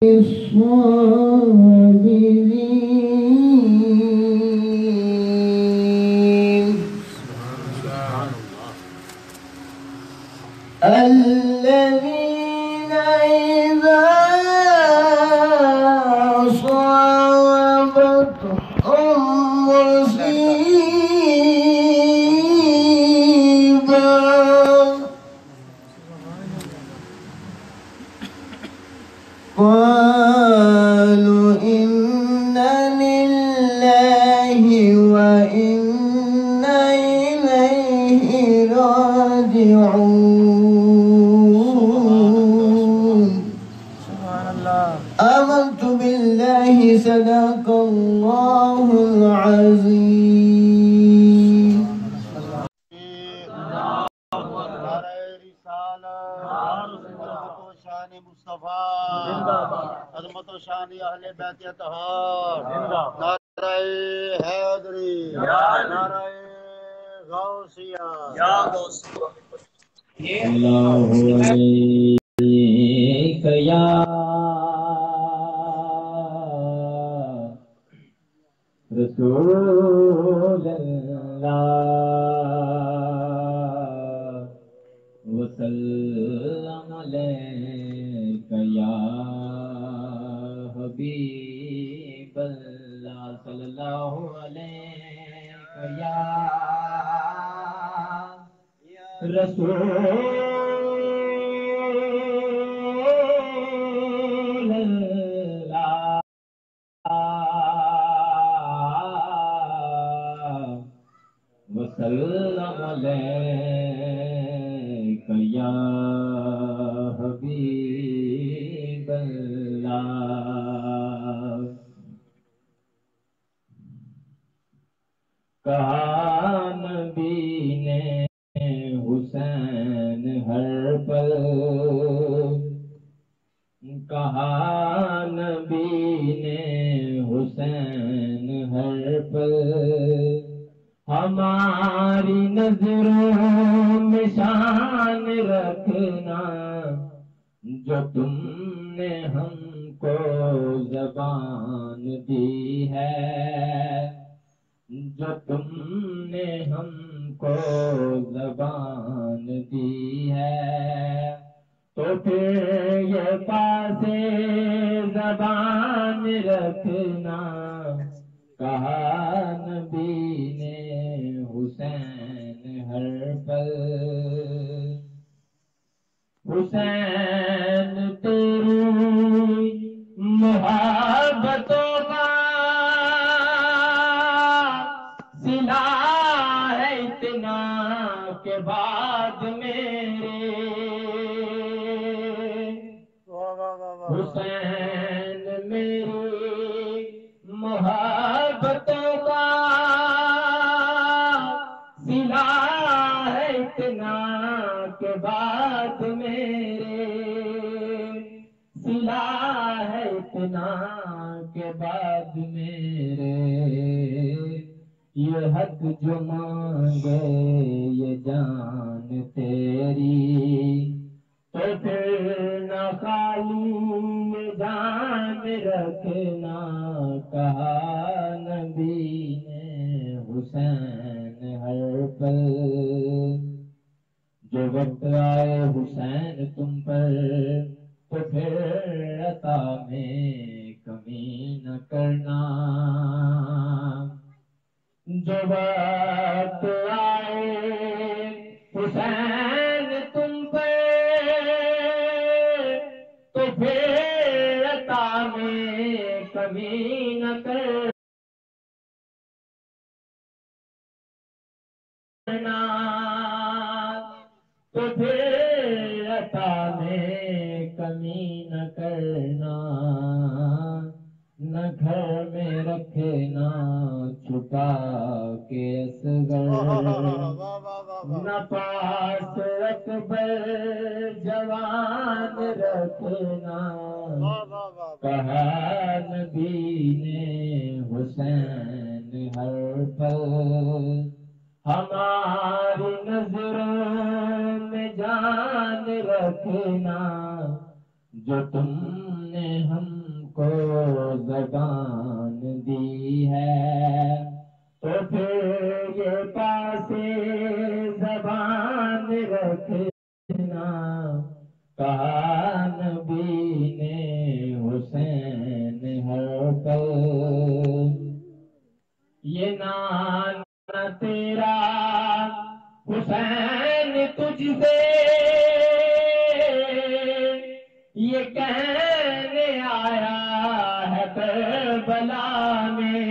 الصابرين الذين إذا أصابتهم مصيبة قالوا إنا لله وإنا إليه راجعون. آمنت بالله صدق الله العظيم. عظمت و شان اہل بیت اطہار، نعرہ حیدری، نعرہ غوثیہ، اللہ علیک یا رسول اللہ وسلم علیک یا حبیب اللہ صلی اللہ علیک یا رسول اللہ وسلم علیک یا حبیب اللہ. کہا نبی نے حسین ہر پل، کہا نبی نے حسین ہر پل، ہماری نظروں میں شان رکھنا، جو تم نے ہم کو زبان دی ہے، جو تم نے ہم کو زبان دی ہے، تو پھر یہ پاس زبان رکھنا. کہا نبی نے حسین ہر پل، حسین تیری محبتوں کا صلہ ہے اتنا کہ بعد میرے، حسین میری محبتوں کا صلہ ہے اتنا کہ بعد میرے، صلہ ہے اتنا کہ بعد میرے. یہ حق جو مانگے یہ جان تیری، تو پھر نہ خالی جان رکھنا. کہا نبی نے حسین ہر پل، جو وقت آئے حسین تم پر، تو پھر عطا میں کمی نہ کرنا. جو وقت آئے حسین تم پر، تو پھر عطا میں کمی نہ کرنا، تو پھر عطا میں کمی نہ کرنا. نہ گھر میں رکھے نہ چھپا کے اصغر، نہ پاس اکبر جوان رکھنا. کہا نبی نے حسین ہر پل، ہماری نظروں میں جان رکھنا، جو تم نے ہم حسین تجھ سے یہ کہنے آیا ہے کربلا میں،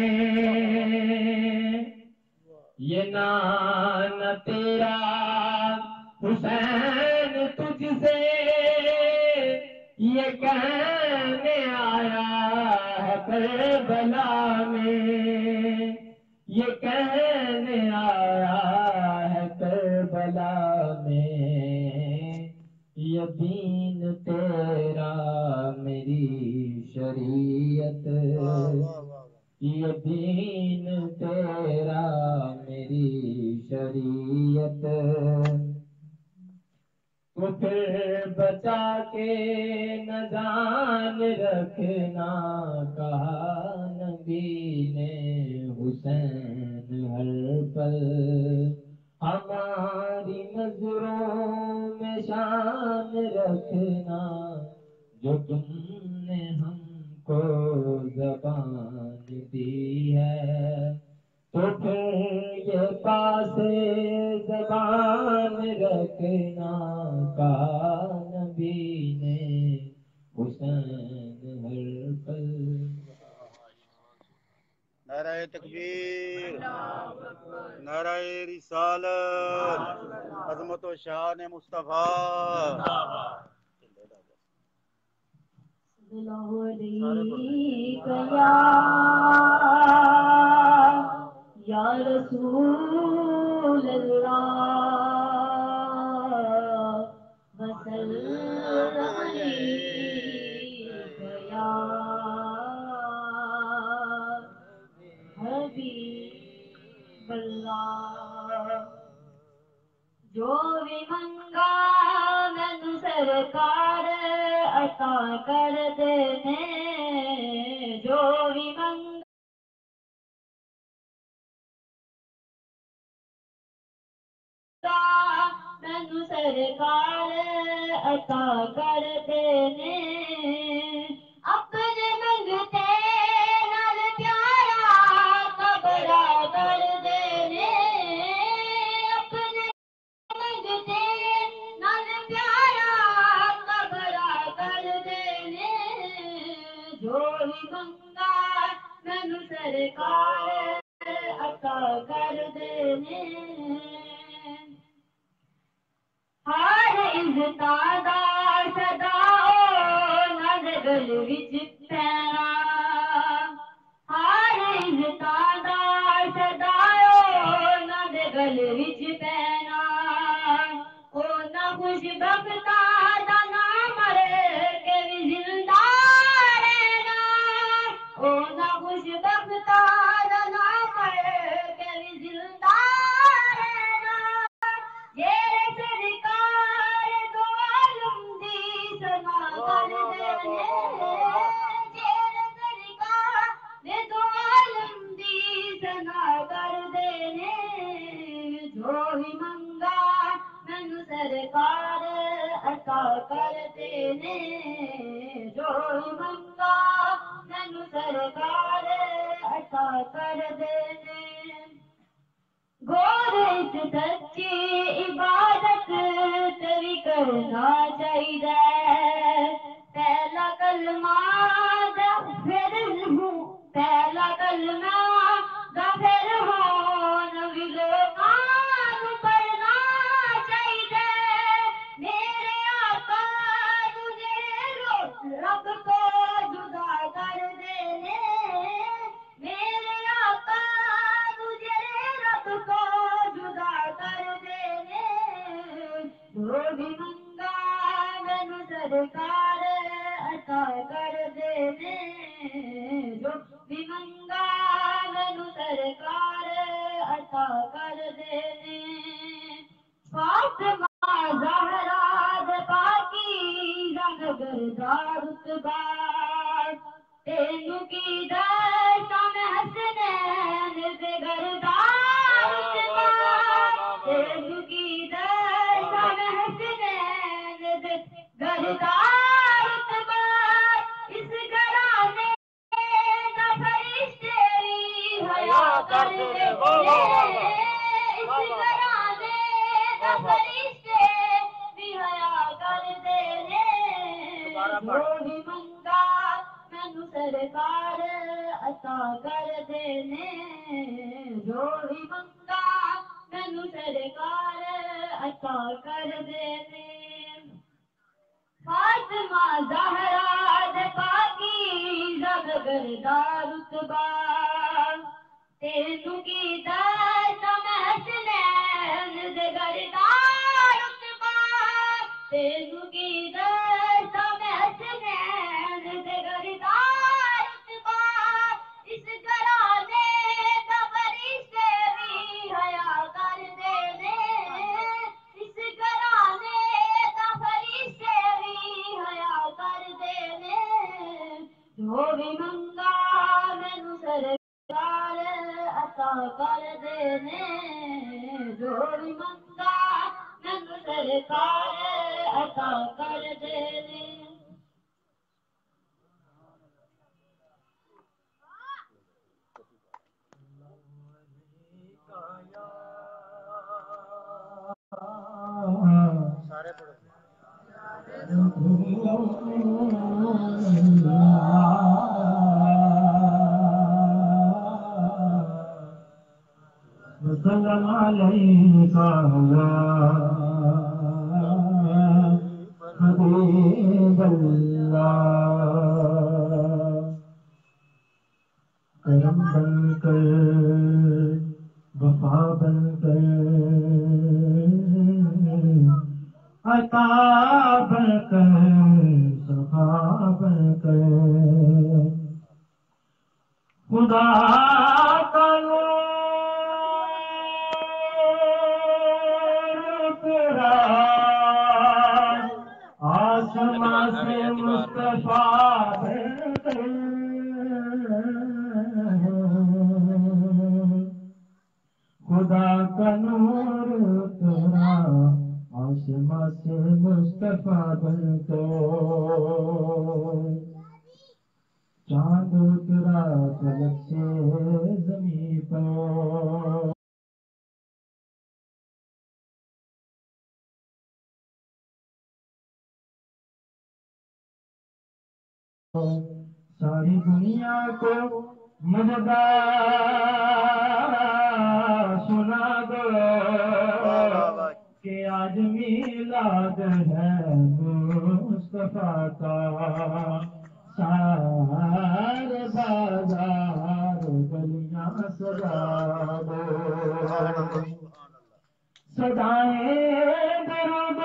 یہ نام تیرا حسین تجھ سے یہ کہنے آیا ہے کربلا میں، یہ کہنے آیا ہے کربلا میں، یہ دین تیرا میری شریعت، یہ دین تیرا میری شریعت، تو پھر بچا کے نہ جان رکھنا، کہا نبی نے حسین ہر پل، ہماری نظروں میں شان رکھنا، جو تم نے ہم کو زبان دی ہے، تو پھر یہ پاس زبان رکھنا، کہا نبی نے حسین ہر پل۔ نعرہ تکبیر، نعرہ رسالت، عظمت و شان مصطفیٰ۔ اللہ علیک یا رسول اللہ، وسلم علیک یا حبیب اللہ، جو بھی منگا مینو سرکار عطا کر دینے، جو بھی منگا مینو سرکار عطا کر دینے، اپنے منگتے نال پیارا قبرا کر دینے، اپنے منگتے نال پیارا قبرا کر دینے، جو بھی منگا مینو سرکار عطا کر دینے، ہر عزتاں سداؤ نال گل وچ پینا، ہر عزتاں سداؤ نال گل وچ پینا، اونا خوش بختاں دا نام مر کے بھی زندہ رہنا، اونا خوش بختاں دا نام مر کے بھی زندہ رہنا، یہ سرکار دو عالم دی سنا کر دینے، یہ سرکار دو عالم دی سنا کر دینے، جو بھی منگا مینو سرکار عطا کر دینے، جو بھی منگا مینو سرکار عطا کر دینے، گور اس سچی عبادت تیری کرنا چاہیے، پہلا کلمہ دا پھر پہلا کلمہ دا پھر ہون بھی لوکاں نوں پڑھنا چاہیے، میرے آقا تجھے رب کو جدا کر دینے، میرے آقا تجھے رب کو جدا کر دینے، جو بھی منگا مینو سرکار عطا کر دینے، جو بھی منگا مینو سرکار عطا کر دینے، فاطمہ زہرا دے پاکیزہ نگر دا رتبہ، تینوں کی دشتاں میں حسنین دے گھر دا رتبہ، تینوں کی دشتاں میں حسنین دے گھر دا رتبہ، اس گھرانے دا فرشتے بھی حیا کر دینے، اس گھرانے سرکار عطا کر دینے جو بھی منگا مینو سرکار عطا کر دینے فاطمہ زہرا دے پاکیزہ گردہ رتبہ تینوں کی دستاں میں حسنین دے گردہ رتبہ تینوں کی دستاں میں حسنین دے گردہ رتبہ اس گھرانے دا فرشتے بھی حیا کر دینے اس گھرانے دا فرشتے بھی حیا کر دینے جو بھی منگا مینو سرکار عطا کر دینے جو بھی منگا مینو سرکار عطا کر دینے سارے پڑھو وسلم عليك يا حبيب الله کرم بن کر وفا بن کر عطا بن کر صفا بن کر خدا کا نور تیرا آسمان سے مصطفیٰ بن کر خدا کا نور تیرا آسمان سے مصطفیٰ بن کر چاند اترا فلک سے زمین پر ساری دنیا کو مجدار سنا دو کہ آج میلاد ہے مصطفیٰ کا سارے بازار گلیاں سجا دو صدائیں درود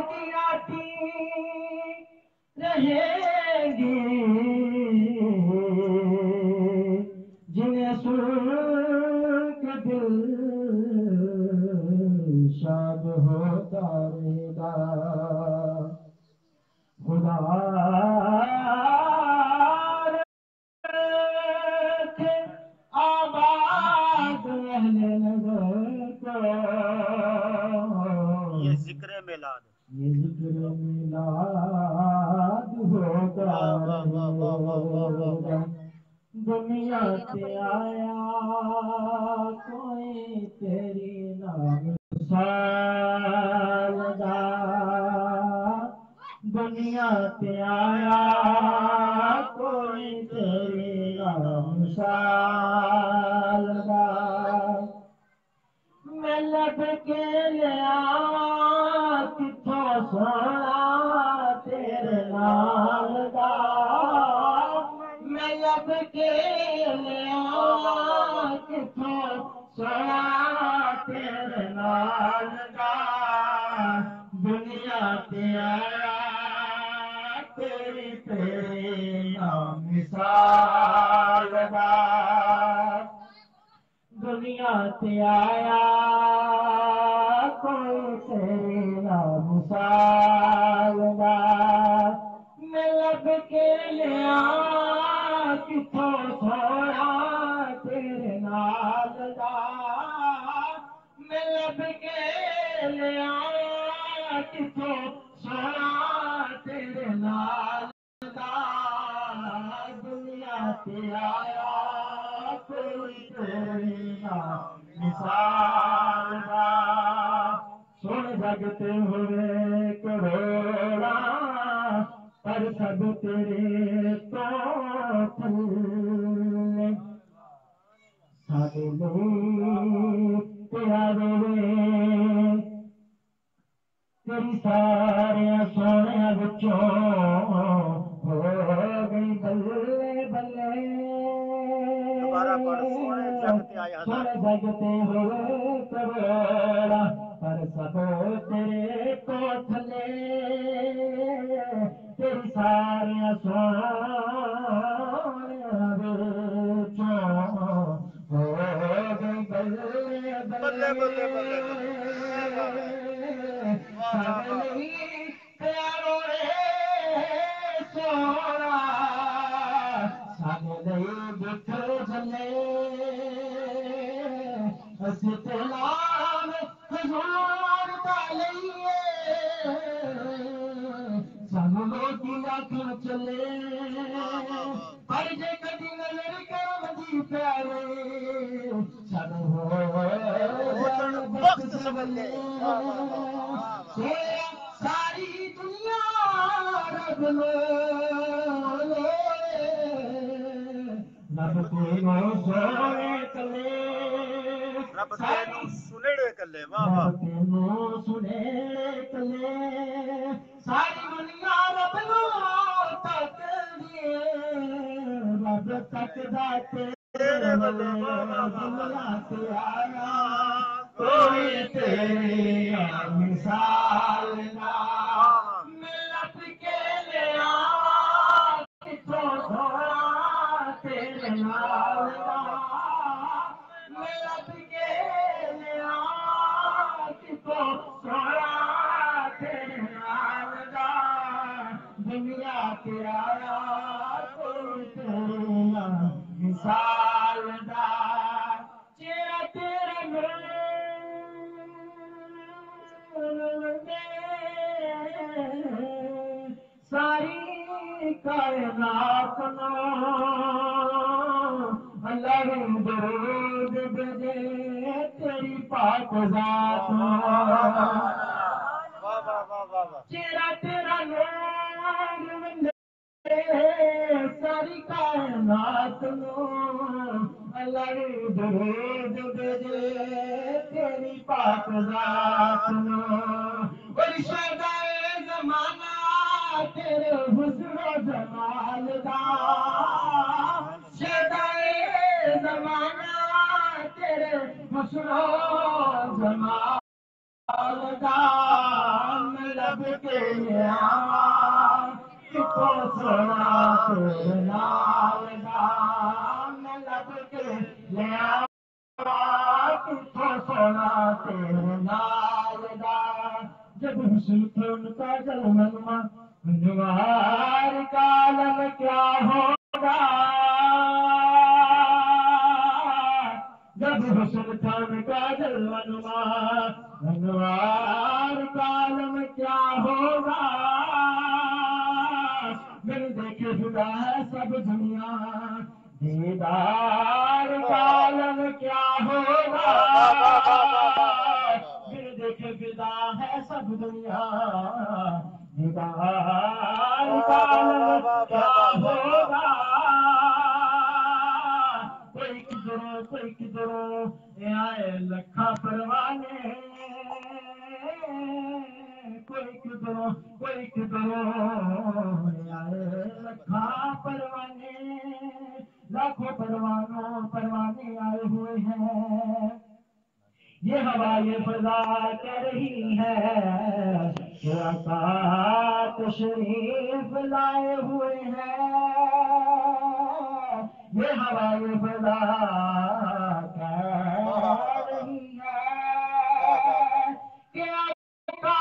کی آتی رہیں گی جنہیں سن کے دل شاد ہوتا رہے گا خدا رکھے آباد اہل نگر کو یہ ذکر میلاد یہ ذکر میلاد ہوگا دنیا سے آیا کوئی تیری نام سالدار دنیا سے آیا کوئی تیری نام سالدار میں لب کے لیا کتوں سونا تیرے نال دا میں لب کے لیا کتوں سونا تیرے نال دا دنیا تے آیا تیری نام مثال دا دنیا تے آیا کوئی تیرا مثال دا میں لب کے لیا کتوں سویا تیرے نال دا میں لب کے لیا کتوں سویا تیرے نال دا دنیا تے آیا کوئی تیرا مثال دا سن جگتے ہوئے کروڑ جب تیرے تو تھلے سارے لوگ تیرا روے تیری سارے سونے بچوں ہو گئی بلے بلے دوبارہ پڑھ سونے جگتے آیا سونے جگتے ہوئے کروڑا پر سب تیرے کو تھلے تیری سارے سونے بچوں ہو گئی بلے بلے بلے بلے بلے پیارو سونا سانے دکھ جلے نام حضور دا لئیے سانو موتی نہ کیوں چلے پر جے کدی نظر کرم دی پیارے سانو ہو بخت سبلے ساری دنیا رب لے رب تینوں سونے کلے رب تینوں سنڑے کلے واہ واہ رب تینوں سنے کلے ساری دنیا رب نو تک دیے رب تک داتے تیرے بلے واہ واہ دنیا سے آیا کوئی تیری مثال نہ ملت کے لے آوا کتوں تھوڑا تیرے نال دا ملت کے لے آوا کتوں تھوڑا تیرے نال دا دنیا کے آیا کوئی تیری مثال دا چہرہ تیرا ساری کائنات اللہ درود بجے تیری پاک ذات واہ واہ واہ واہ چہرہ تیرا نور ساری کائنات اللہ درود بجے تیری پاک ذات بڑی شہدائے زمانہ تیرے حسن و جمال دا شہدائے زمانہ تیرے حسن و جمال دا میں لب کے آواں کتوں سونا تیرے نال دا میں لب کے لے آواں کتوں سونا تیرے نال دا جب حسن تھے ان کا جلمنما انوار کا عالم کیا ہوگا جب حسن تھا ان کا جلمنما انوار کا عالم کیا ہوگا میرے دیکھے جدا ہے سب دنیا دیدار کا عالم کیا ہوگا میرے دیکھے فدا ہے سب دنیا دیدار کا عالم کیا ہوگا کوئی کدھروں یہ آئے لکھا پروانے کوئی کدھروں یہ آئے لکھا پروانے لاکھوں پروانے آئے ہوئے ہیں یہ ہوا یہ فضا کہہ رہی ہے کہ آقا تشریف لائے ہوئے ہیں یہ ہوا یہ فضا کہہ رہی ہے کہ آقا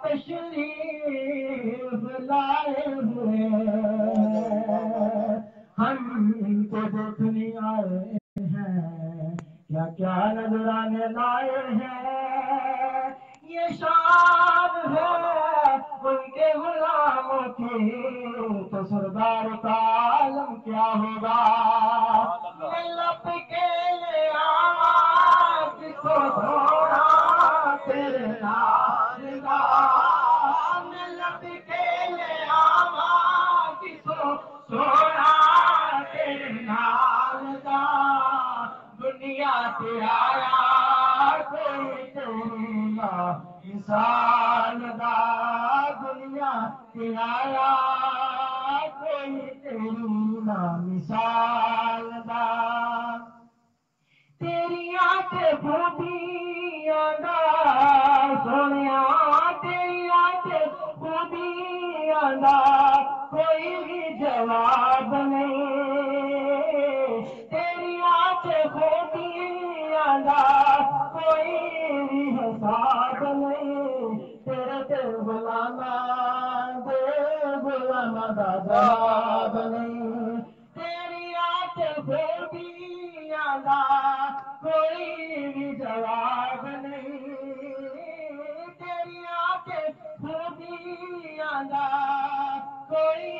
تشریف لائے ہوئے ہیں ہم ان کو دیکھنے آئے ہیں کیا نظرانے لائے ہیں یہ شان ہے ان کے غلاموں کی تو سردار کا عالم کیا ہوگا لپ کے لے آواز کو تھوڑا تیرے نال دا لپ کے لے دا دنیا کی آیا کوئی تیری نہ مثال دا تیریاں تے خوبیاں دا سونیا تیریاں تے خوبیاں دا کوئی بھی جواب نہیں تیریاں تے خوبیاں دا کوئی بھی حساب نہیں تیرے تے غلاما دا جواب نہیں تیریاں تے خوبیاں دا کوئی بھی جواب نہیں تیریاں تے خوبیاں دا کوئی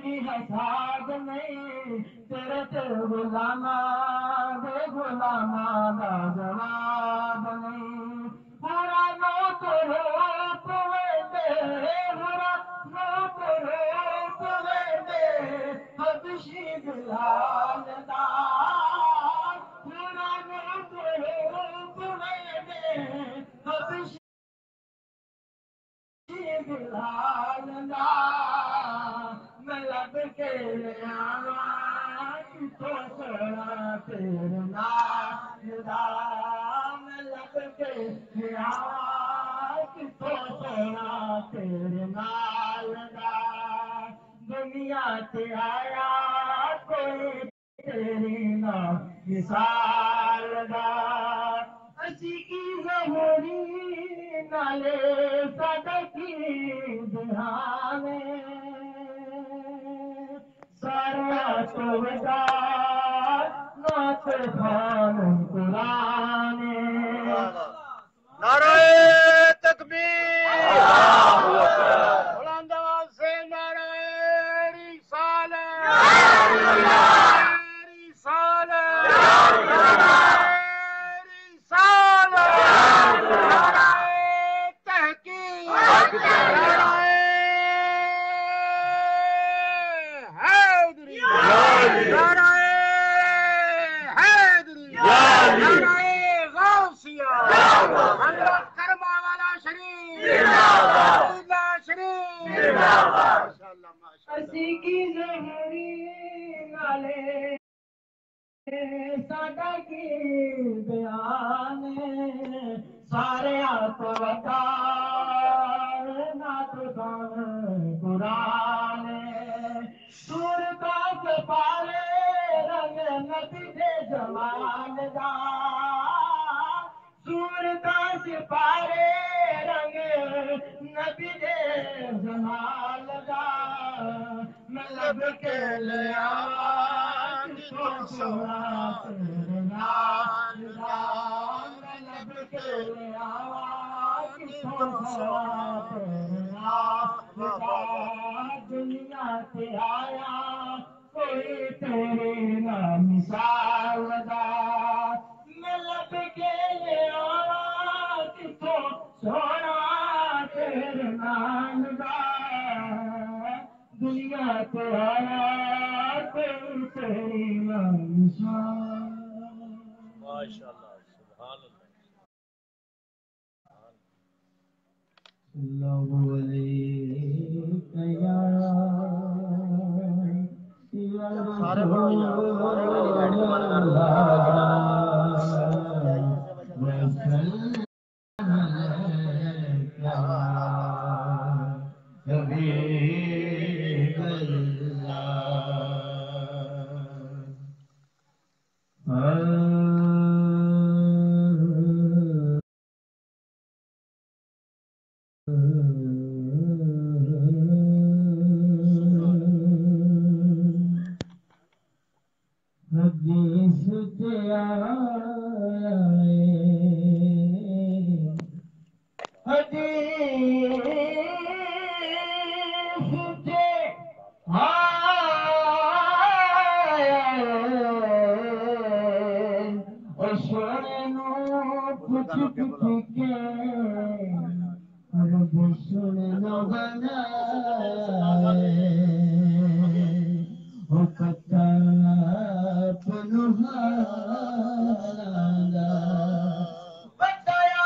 بھی حساب نہیں تیرے تے غلاما دا جواب نہیں پورا نو تیرے پوے پورا نو تیرے پوے حبشی بلال دا پورا نو تیرے پوے حبشی بلال دا میں لب کے آواں کتوں سونا تیرے نال دا میں لب کے آواں کتوں سونا تیرے نال دا دنیا تے آیا کوئی تیری نہ مثال دا اسی کی ظہوری نالے صدقی دہانے سارا تو بتا نعت خوان قرآن نعرہ تکبیر بلند آواز سے نعرہ رسالت اسی کی ظہری نالے ساڈا کی بیان سارے آپ وطار نات خوان قرآن سورتا سے پالے رنگ نبی دے جمال دا سورتا سے پالے رنگ نبی دے جمال دا میں لب کے لے آواں کتوں سونا تیرے نال دا میں لب کے لے آواں کتوں سونا تیرے نال دا دنیا تے آیا کوئی تیری نہ مثال دا میں لب کے لے آواں کتوں سونا تیرے نال دا دنیا تے آیا کوئی تیری نہ مثال ماشاءاللہ سبحان اللہ علیک یا سارے پڑھو یار بتایا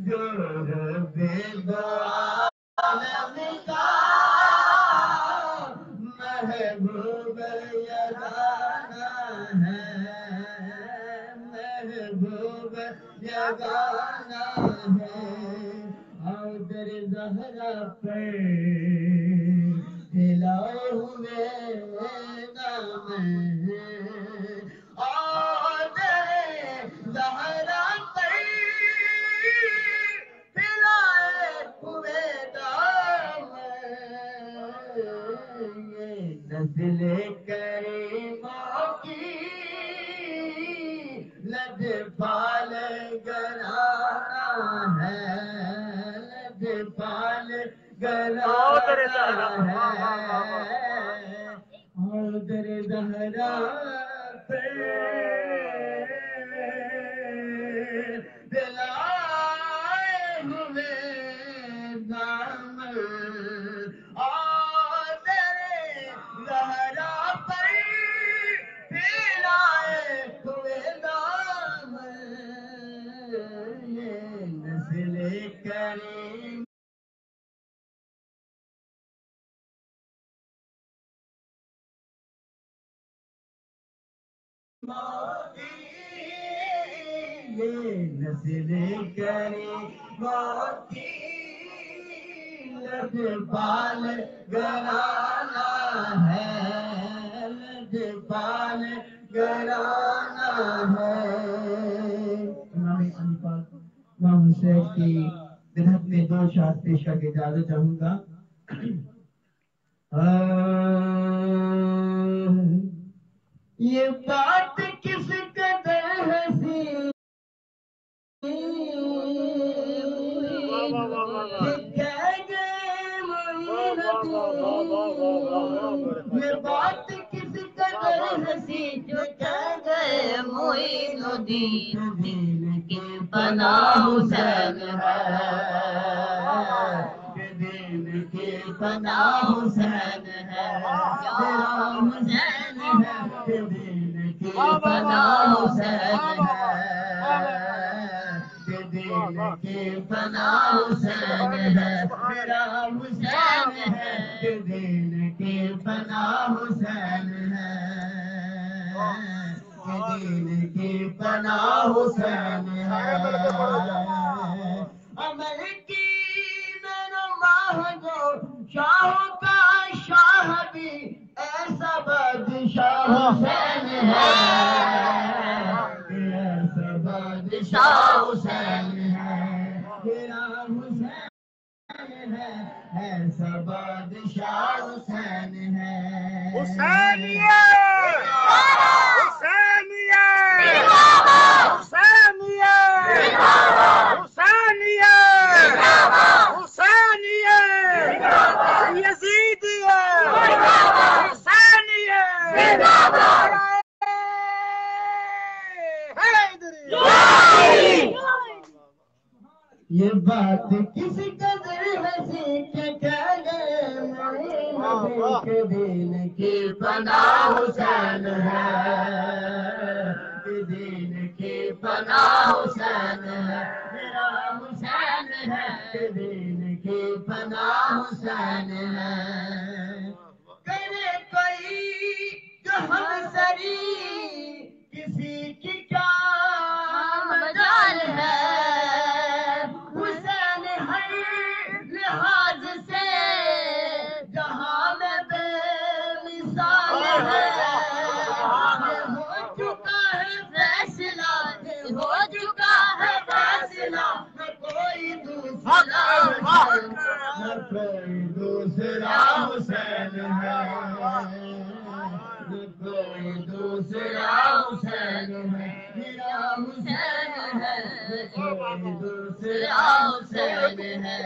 جو رب دو عالم کا محبوب یگانہ ہے محبوب یگانہ ہے اور در زہرا پر ہلائے ہوئے نام ہے اور در زہرا پر ہلائے ہوئے نام یہ نسل کریموں کی لد پال گرانا ہے لد پال گرانا ہے اور در زہرا پہ دلائے ہوئے نام اور در زہرا پر دلائے ہوئے نام یہ نسل کریم یہ نسل کریموں کی لد پال گرانا ہے لد پال گرانا ہے امام علی پاک امام حسین کی دلہت میں دو شاد پیش کر کے اجازت چاہوں گا یہ بات کس قدر ہنسی کہہ گئے معین الدین یہ بات کس قدر ہنسی جو کہہ گئے معین الدین دین کی پناہ حسین ہے دین کی پناہ حسین ہے حسین ہے دین کی پناہ حسین ہے دین کی پناہ حسین ہے میرا حسین ہے دین کی پناہ حسین ہے دین کی پناہ حسین ہے عمل کی ماہ جو شاہوں کا شاہ بھی ایسا بادشاہ حسین ہے ایسا بادشاہ حسین ہے میرا حسین ہے ایسا بادشاہ حسین ہے حسینیہ حسینیہ حسینیہ حسینیہ حسینیہ یزیدیہ حسینیہ یہ بات کسی قدر ہنسی کہ کہہ گئے معین کے دین کی پناہ حسین ہے دین کی پناہ حسین ہے میرا حسین ہے دین کی پناہ حسین ہے کرے کوئی جو ہم سری کسی کی کیا مجال ہے حسین ہر لحاظ سے جہاں میں بے مثال ہے یہ ہو چکا ہے فیصلہ یہ ہو چکا ہے فیصلہ نہ کوئی دوسرا نہ کوئی دوسرا حسین ہے کوئی دوسرا حسین ہے میرا حسین ہے کوئی دوسرا حسین ہے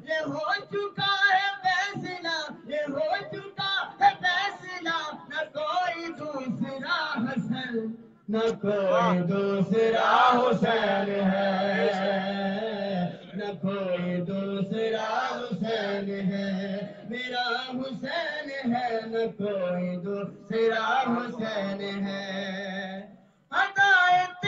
یہ ہو چکا ہے فیصلہ یہ ہو چکا ہے فیصلہ نہ کوئی دوسرا حسن نہ کوئی دوسرا حسین ہے نہ کوئی دوسرا حسین ہے میرا حسین ہے نہ کوئی دوسرا حسین ہے ہدایت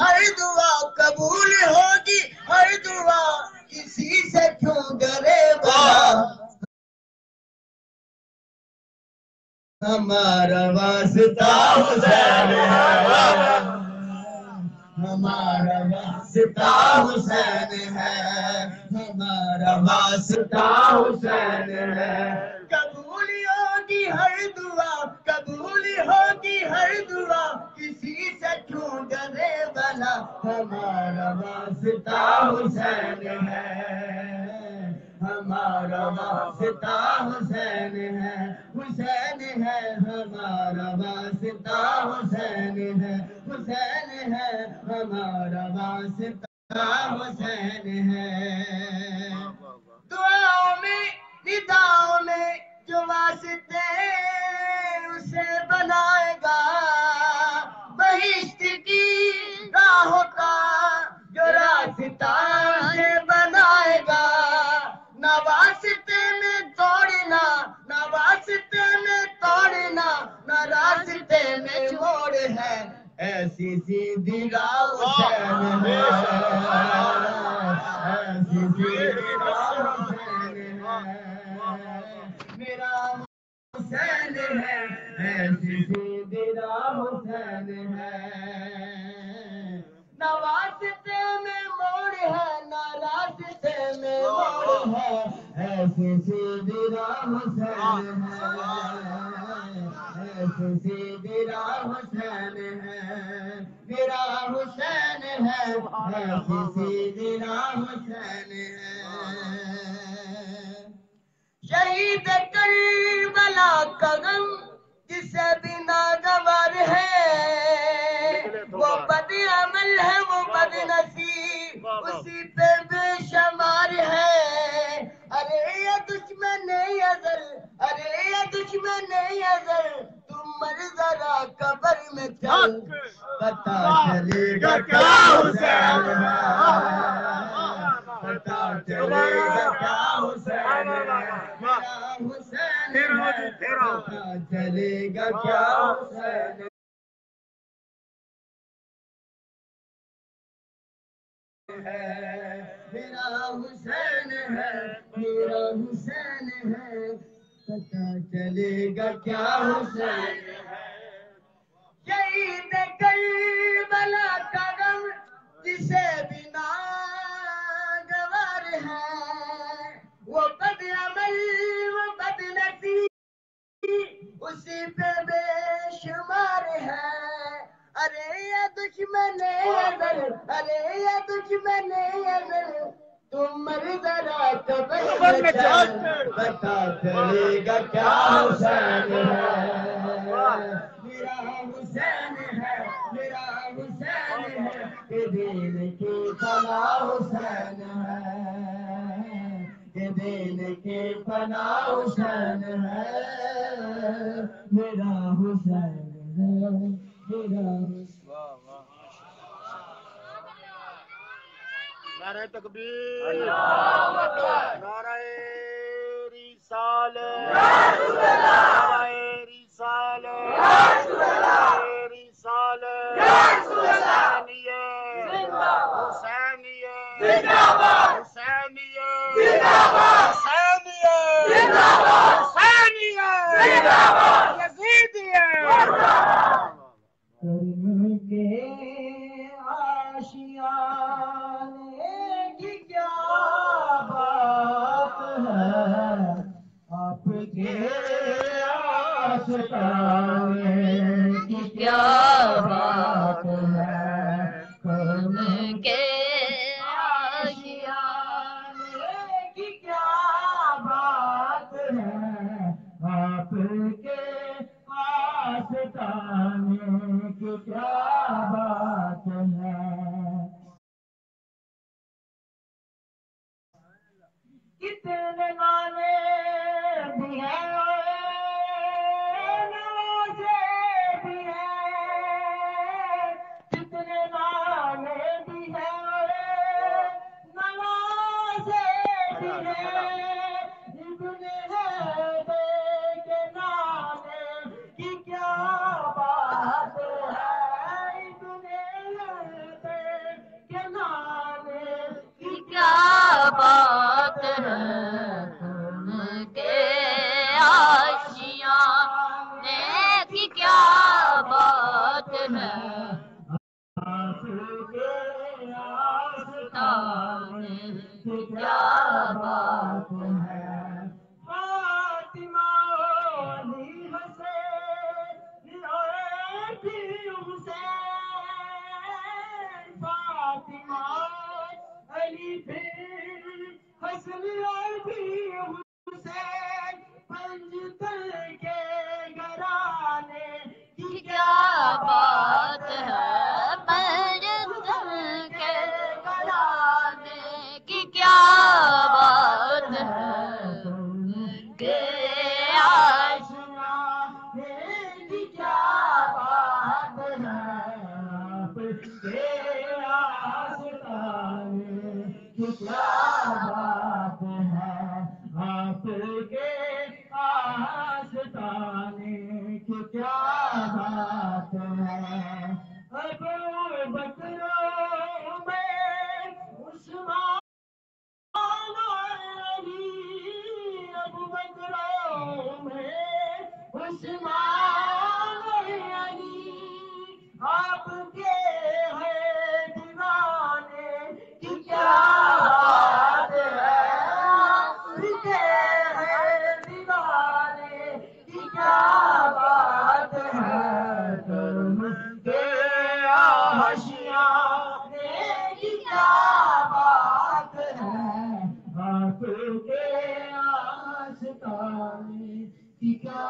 ہر دعا قبول ہوگی ہر دعا کسی سے کیوں ڈرے بلا ہمارا واسطہ حسین ہے ہمارا واسطہ حسین ہے ہمارا واسطہ حسین ہے قبول ہوگی ہر دعا قبول ہوگی ہر دعا کسی سے کیوں ڈرے بلا ہمارا واسطہ حسین ہے ہمارا واسطہ حسین ہے حسین ہے ہمارا واسطہ حسین ہے حسین ہے ہمارا واسطہ حسین ہے دعاؤں میں نداؤں میں جو واسطے اسے بنائے گا بہشت کی راہوں کا جو راستہ اسے بنائے گا نہ واسطے میں توڑنا نہ واسطے میں توڑنا نہ راستے میں موڑ ہے ایسی سیدھی راہ حسین ہے ایسی سیدھی راہ حسین ہے میرا حسین ہے ایسی سیدھی راہ حسین ہے نہ واسطے میں موڑ ہے نہ راستے میں موڑ ہے ایسی سیدھی راہ حسین ہے ایسی سیدھی راہ حسین ہے میرا حسین ہے ایسی سیدھی راہ حسین ہے شہید کربلا کا غم جسے بھی ناگوار ہے وہ بد عمل ہے وہ بد نصیب اسی پہ بے شمار ہے ارے یہ دشمن ازل ارے یہ دشمن ازل تم مر ذرا قبر میں چل پتا چلے گا کیا حسین ہے پتا چلے گا کیا حسین ہے میرا حسین ہے پتا چلے گا کیا حسین ہے میرا حسین ہے میرا حسین ہے پتا چلے گا کیا حسین ہے شہید کربلا کا غم جسے بھی ناگوار ہے وہ بد عمل وہ بد نصیب اسی پہ بے شمار ہے ارے یہ دشمن ازل ارے یہ دشمن ازل تم مر ذرا قبر میں چل پتا چلے گا کیا حسین ہے میرا حسین ہے میرا حسین ہے کہ دین کی پناہ حسین ہے کہ دین کی پناہ حسین ہے میرا حسین ہے میرا نعرہ تکبیر نعرہ رسالت نعرہ رسالت نعرہ رسالت حسینیہ حسینیہ حسینیہ حسینیہ یزیدیہ کرم کے آشیانے کی کیا بات ہے آپ کے آشیانے کی کیا بات ہے کرم کے آشیانے کی کیا بات ہے آپ کے آستانے کی کیا بات ہے کتنے گانے بھی ہیں نوازے بھی ہیں کتنے گانے بھی ہیں نوازے بھی ہیں ابن حیدر کے نام کی کیا بات ہے ابن حیدر کے آستانے کی کیا بات ہے فاطمہ علی حسین علی حسین فاطمہ علی پھر حسن علی حسین پنجتن کے گھرانے کی کیا بات ہے پنجتن کے گھرانے کی کیا بات ہے کے آشنا کی کیا بات ہے آپ کے آستانے کی کیا بات ہے آپ کے آستانے کی کیا بات ہے ابو بکر میں عثمان علی ابو بکر میں عثمان علی آپ کے ہیں دیوانے کی کیا بات ہے آپ کے ہیں دیوانے کی کیا بات ہے تم کے آشیانے کی کیا بات ہے آپ کے آستانے کی کیا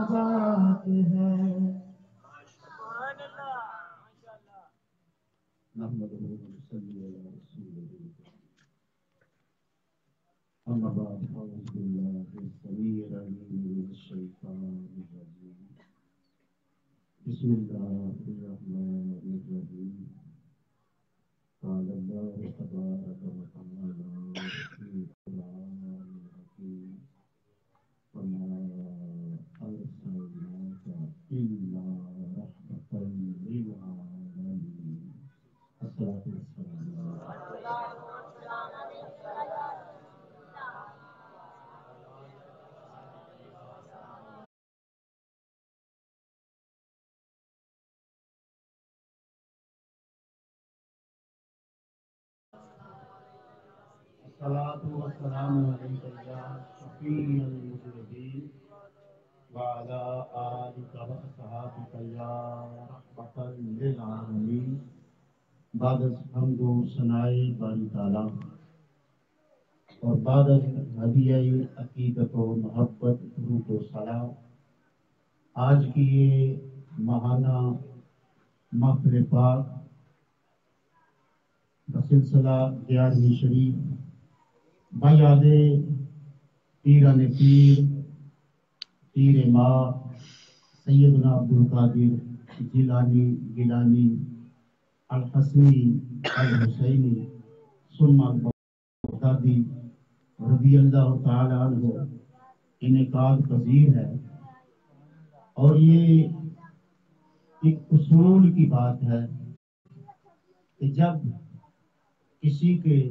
بات ہے نحمده ونصلي على رسوله أما بعد فأعوذ بالله السميع العليم من الشيطان الرجيم بسم الله الرحمن الرحيم قال الله تبارك وتعالى في القرآن الحكيم وما أرسلناك إلا رحمة للعالمين الصلاة والسلام الصلاة والسلام عليك يا شفيع المذنبين وعلى آلك وأصحابك يا رحمة للعالمين بعد حمد و ثناء باری تعالیٰ اور بعد ہدیہ عقیدت و محبت درود و سلام آج کی یہ ماہانہ محفل پاک بسلسلہ 11ویں شریف بیاد پیران پیر پیر ماں سیدنا عبدالقادر جیلانی الحسنی الحسینی ثم البغدادی رضی اللہ تعالی عنہ انعقاد پذیر ہے اور یہ ایک اصول کی بات ہے کہ جب کسی کے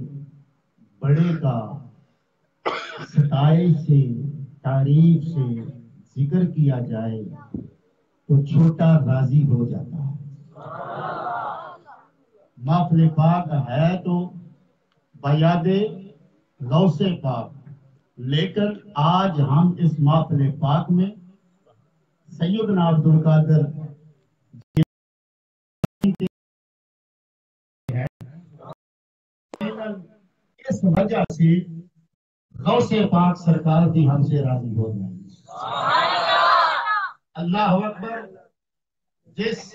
بڑے کا ستائش سے تعریف سے ذکر کیا جائے تو چھوٹا راضی ہو جاتا ہے محفل پاک ہے تو بیاد غوث پاک لیکن آج ہم اس محفل پاک میں سیدنا عبدالقادر اس وجہ سے غوث پاک سرکار بھی ہم سے راضی ہو جائیں اللہ اکبر جس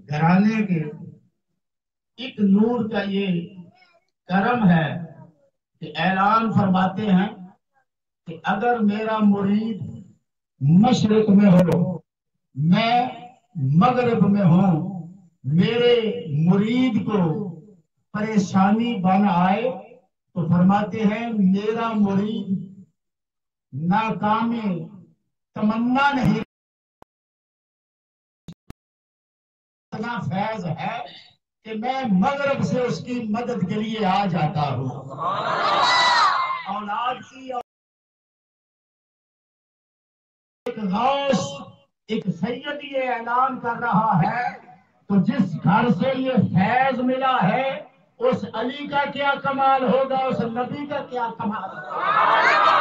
گھرانے کے ایک نور کا یہ کرم ہے کہ اعلان فرماتے ہیں کہ اگر میرا مرید مشرق میں ہو میں مغرب میں ہوں میرے مرید کو پریشانی بن آئے تو فرماتے ہیں میرا مرید ناکام تمنا نہیں اتنا فیض ہے کہ میں مغرب سے اس کی مدد کے لیے آ جاتا ہوں اولاد کی ایک غوث ایک سید یہ اعلان کر رہا ہے تو جس گھر سے یہ فیض ملا ہے اس علی کا کیا کمال ہوگا، اس نبی کا کیا کمال ہوگا۔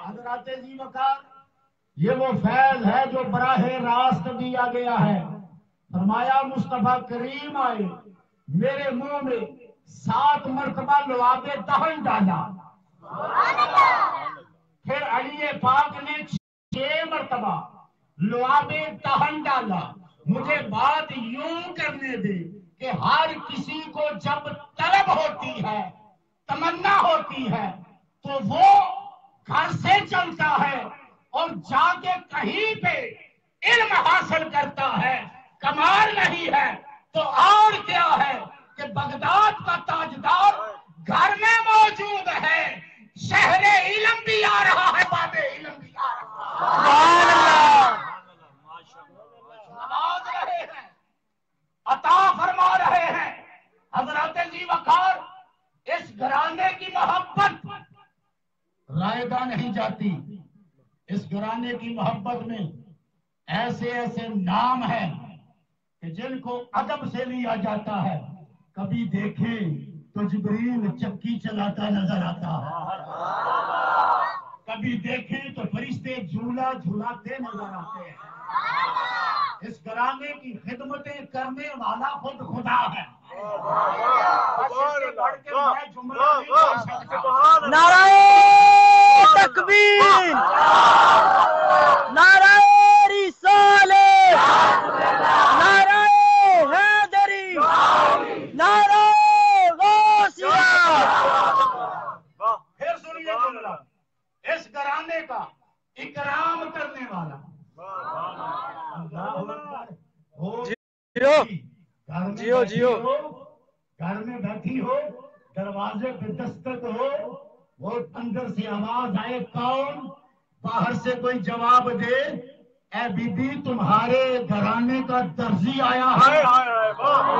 حضرات ذی وقار، یہ وہ فیض ہے جو براہ راست دیا گیا ہے۔ فرمایا مصطفیٰ کریم آئے، میرے منہ میں 7 مرتبہ لعاب دہن ڈالا، پھر علی پاک نے 6 مرتبہ لعاب دہن ڈالا۔ مجھے بات یوں کرنے دے کہ ہر کسی کو جب طلب ہوتی ہے، تمنا ہوتی ہے، تو وہ گھر سے چلتا ہے اور جا کے کہیں پہ علم حاصل کرتا ہے۔ کمال نہیں ہے تو اور کیا ہے کہ بغداد کا تاجدار گھر میں موجود ہے، شہر علم بھی آ رہا ہے، باب علم بھی آ رہا ہے، نواز رہے ہیں، عطا فرما رہے ہیں۔ حضرات ذی وقار، اس گھرانے کی محبت رائگاں نہیں جاتی، اس گھرانے کی محبت میں ایسے ایسے نام ہیں کہ جن کو ادب سے لیا جاتا ہے۔ کبھی دیکھیں تو جبریل چکی چلاتا نظر آتا ہے، کبھی دیکھیں تو فرشتے جھولا جھولاتے نظر آتے ہیں۔ اس گھرانے کی خدمتیں کرنے والا خود خدا ہے۔ نعرہ تکبیر، نعرہ رسالت، نعرہ حیدری، نعرہ غوثیہ۔ پھر سنیے جملہ، اس گھرانے کا اکرام کرنے والا جیو جیو گھر میں بیٹھی ہو، دروازے پہ دستک ہو، وہ اندر سے آواز آئے کون، باہر سے کوئی جواب دے، اے بی بی تمہارے گھرانے کا درزی آیا ہے۔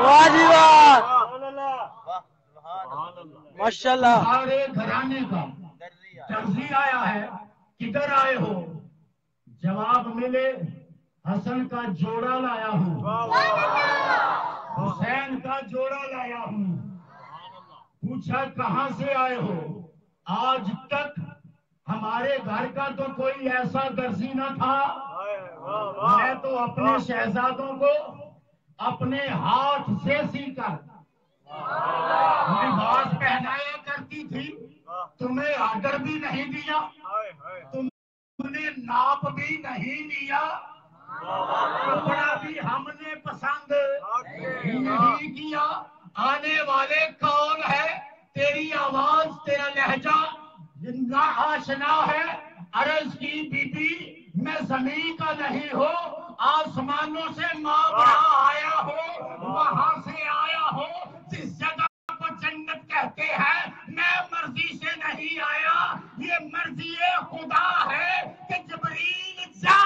واہ جی واہ، ماشاءاللہ۔ تمہارے گھرانے کا درزی آیا ہے، کدھر آئے ہو؟ جواب ملے حسن کا جوڑا لایا ہوں، حسین کا جوڑا لایا ہوں۔ پوچھا کہاں سے آئے ہو؟ آج تک ہمارے گھر کا تو کوئی ایسا درزی نہ تھا، میں تو اپنے شہزادوں کو اپنے ہاتھ سے سی کر لباس پہنایا کرتی تھی، تمہیں آرڈر بھی نہیں دیا، تم نے ناپ بھی نہیں لیا، کپڑا بھی ہم نے پسند نہیں کیا۔ آنے والے کون ہے؟ تیری آواز تیرا لہجہ نہ آشنا ہے۔ عرض کی بی بی میں زمین کا نہیں ہوں، آسمانوں سے ماں بڑا آیا ہوں، وہاں سے آیا ہوں جس جگہ کو جنت کہتے ہیں۔ میں مرضی سے نہیں آیا، یہ مرضی خدا ہے کہ جبریل جا،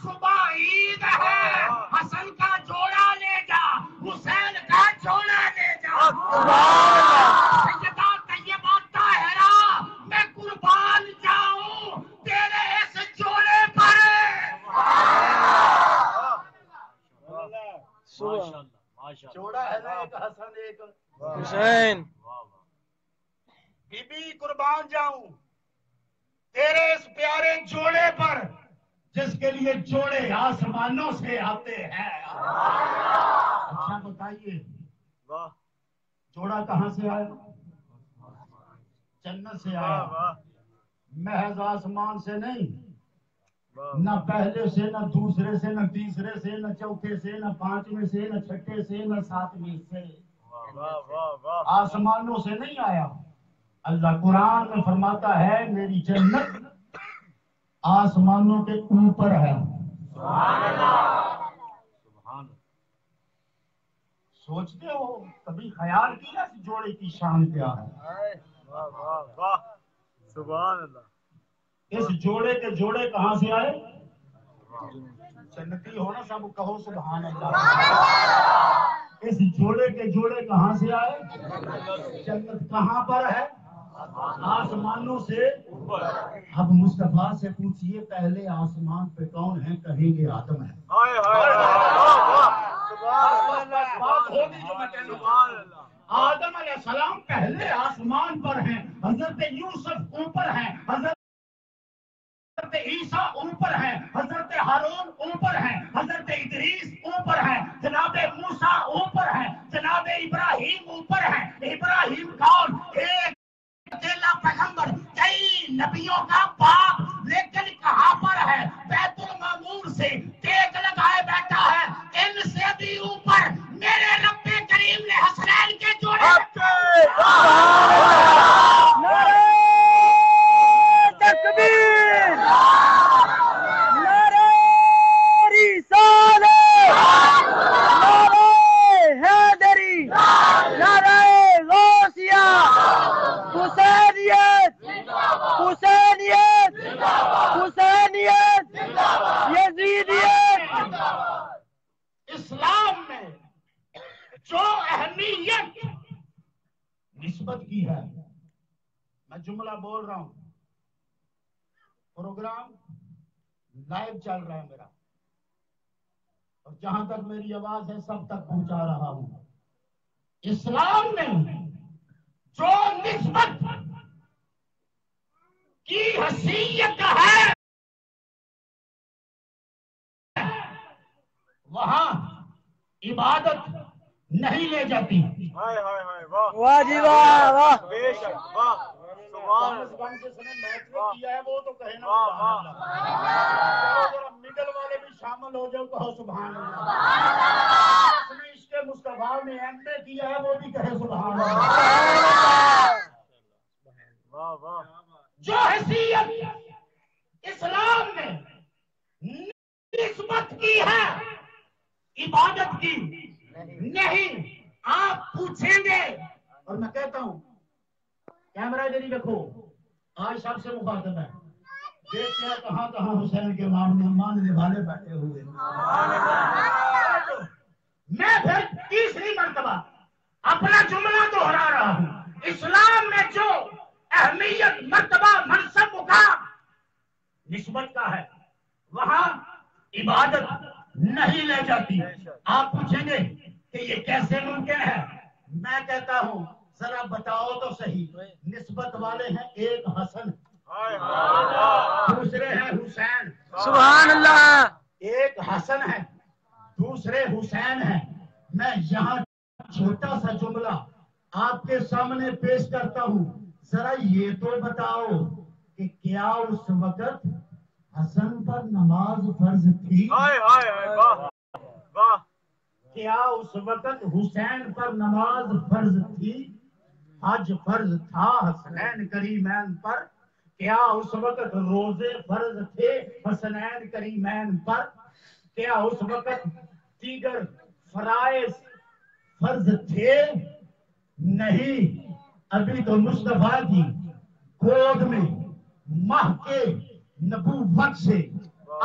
صبح عید ہے، حسن کا جوڑا لے جا، حسین کا جوڑا لے جا۔ سیدہ طیبہ طاہرہ میں قربان جاؤں تیرے اس جوڑے پر۔ جوڑا ہے نا، ایک حسن ایک حسین۔ بی بی قربان جاؤں تیرے اس پیارے جوڑے پر جس کے لیے جوڑے آسمانوں سے آتے ہیں۔ اچھا بتائیے جوڑا کہاں سے آیا؟ جنت سے آیا، محض آسمان سے نہیں، نہ پہلے سے، نہ دوسرے سے، نہ تیسرے سے، نہ چوتھے سے، نہ پانچویں سے، نہ چھٹے سے، نہ ساتویں سے، آسمانوں سے نہیں آیا۔ اللہ قرآن میں فرماتا ہے میری جنت آسمانوں کے اوپر ہے۔ سوچتے ہو کبھی خیال کیا اس جوڑے کی شان کیا ہے؟ سبحان اللہ۔ اس جوڑے کے جوڑے کہاں سے آئے؟ جنتی ہو نا سب کہو سبحان اللہ۔ اس جوڑے کے جوڑے کہاں سے آئے؟ جنت کہاں پر ہے؟ آسمانوں سے۔ اب مصطفیٰ سے پوچھئے پہلے آسمان پہ کون ہے؟ کہیں گے آدم ہے۔ بات ہوگی جو میں کہنا چاہتا ہوں۔ آدم علیہ السلام پہلے آسمان پر ہیں، حضرت یوسف اوپر ہیں، حضرت عیسیٰ اوپر ہیں، حضرت ہارون اوپر ہیں، حضرت ادریس اوپر ہیں، جناب موسیٰ اوپر ہیں، جناب ابراہیم اوپر ہیں۔ ابراہیم کون؟ ایک اکیلا پیغمبر، کئی نبیوں کا باپ، لیکن کہاں پر ہے؟ بیت المعمور سے ٹیک لگائے بیٹھا ہے۔ ان سے بھی اوپر میرے رب کریم نے حسنین کے جوڑے تکبیر، نعرہ رسالت، نعرہ حیدری، نعرہ غوثیہ، حسینیت، حسینیت، حسینیت، یزیدیت۔ اسلام میں جو اہمیت نسبت کی ہے، میں جملہ بول رہا ہوں، پروگرام لائیو چل رہا ہے میرا، اور جہاں تک میری آواز ہے سب تک پہنچا رہا ہوں۔ اسلام میں جو نسبت کی حیثیت ہے وہاں عبادت نہیں لے جاتی۔ ہائے ہائے ہائے، واہ واہ جی واہ واہ، بے شک، واہ سبحان اللہ، گن جس نے میٹرک کیا ہے وہ تو کہے نا واہ سبحان واہ، اللہ۔ ذرا مڈل والے بھی شامل ہو جاؤ، کہو سبحان اللہ۔ جس نے عشق مصطفیٰ میں ایم اے کیا ہے وہ بھی کہے سبحان اللہ۔ واہ واہ، جو حیثیت اسلام نے نسبت کی ہے عبادت کی نہیں۔ آپ پوچھیں گے، اور میں کہتا ہوں کیمرہ ادھر ہی رکھو، آج سب سے مخاطب ہے، دیکھتے ہیں کہاں کہاں حسین کے ماننے والے بیٹھے ہوئے۔ میں پھر تیسری مرتبہ اپنا جملہ دوہرا رہا ہوں، اسلام میں جو اہمیت، مرتبہ، منصب، مقام نسبت کا ہے وہاں عبادت نہیں لے جاتی۔ آپ پوچھیں گے کہ یہ کیسے ممکن ہے؟ میں کہتا ہوں ذرا بتاؤ تو صحیح۔ نسبت والے ہیں ایک حسن، ہائے ہائے، دوسرے ہیں حسین۔ سبحان اللہ، ایک حسن ہے، دوسرے حسین ہیں۔ میں یہاں چھوٹا سا جملہ آپ کے سامنے پیش کرتا ہوں، ذرا یہ تو بتاؤ کہ کیا اس وقت حسن پر نماز فرض تھی؟ ہائے ہائے ہائے، واہ واہ، کیا اس وقت حسین پر نماز فرض تھی؟ حج فرض تھا حسنین کریمین پر؟ کیا اس وقت روزے فرض تھے حسنین کریمین پر؟ کیا اس وقت دیگر فرائض فرض تھے؟ نہیں، ابھی تو مصطفیٰ کی گود میں ماہ کے نبوت سے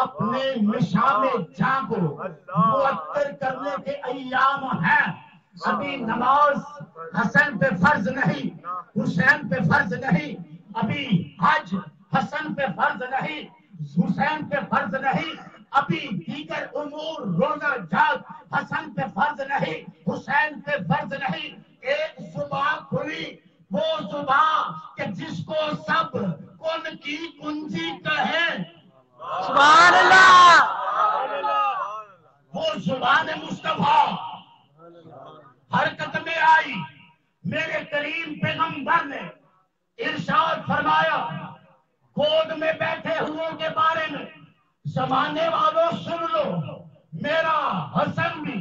اپنے مشام جاں کو معطر کرنے کے ایام ہیں۔ ابھی نماز حسن پہ فرض نہیں، حسین پہ فرض نہیں، ابھی حج حسن پہ فرض نہیں، حسین پہ فرض نہیں، ابھی دیگر امور روزہ جاگ حسن پہ فرض نہیں، حسین پہ فرض نہیں۔ ایک صبح کھلی، وہ صبح کہ جس کو سب کن کی کنجی کہیں، سبحان اللہ، وہ زبان مصطفیٰ حرکت میں آئی۔ میرے کریم پیغمبر نے ارشاد فرمایا، گود میں بیٹھے ہوئے کے بارے میں، زمانے والوں سن لو، میرا حسن بھی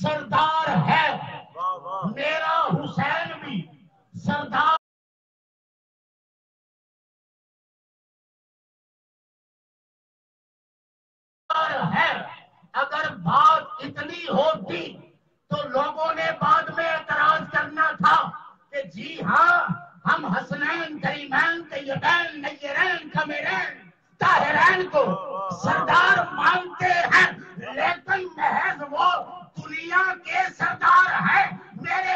سردار ہے، میرا حسین بھی سردار ہے۔ اگر بات اتنی ہوتی تو لوگوں نے بعد میں اعتراض کرنا تھا کہ جی ہاں ہم حسنین کریمین طیبین نیرین کمیرین طاہرین کو سردار مانتے ہیں، لیکن محض وہ دنیا کے سردار ہیں۔ میرے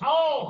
100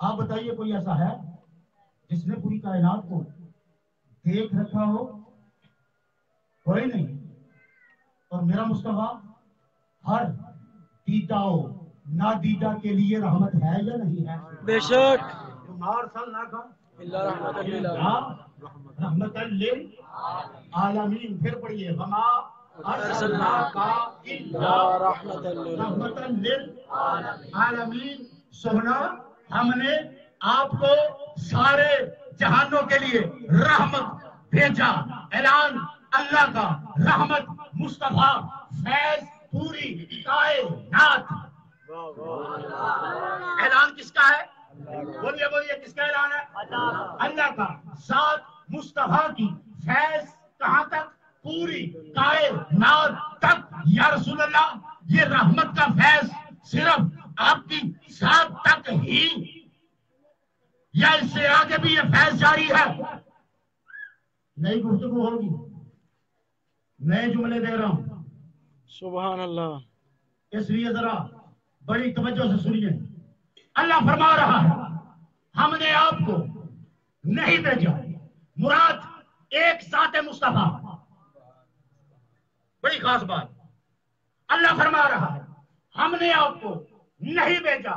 آپ بتائیے کوئی ایسا ہے جس نے پوری کائنات کو دیکھ رکھا ہو؟ کوئی نہیں. اور میرا مصطفیٰ ہر دیدہ و نادیدہ کے لیے رحمت ہے یا نہیں ہے؟ بے شک. رحمت للعالمین. پھر پڑھیے وما ارسلناک الا رحمت للعالمین. سونا ہم نے آپ کو سارے جہانوں کے لیے رحمت بھیجا. اعلان اللہ کا رحمت مصطفیٰ فیض پوری کائنات. اعلان کس کا ہے؟ بولیے بولیے کس کا اعلان ہے؟ اللہ کا. ذات مصطفیٰ کی فیض کہاں تک؟ پوری کائنات تک. یا رسول اللہ یہ رحمت کا فیض صرف آپ کی ذات تک ہی یا اس سے آگے بھی یہ فیض جاری ہے؟ نئی گفتگو ہوگی، نئے جملے دے رہا ہوں. سبحان اللہ. اس لیے ذرا بڑی توجہ سے سنیے. اللہ فرما رہا ہے ہم نے آپ کو نہیں بھیجا. مراد ایک ذات مصطفیٰ. بڑی خاص بات. اللہ فرما رہا ہے ہم نے آپ کو نہیں بھیجا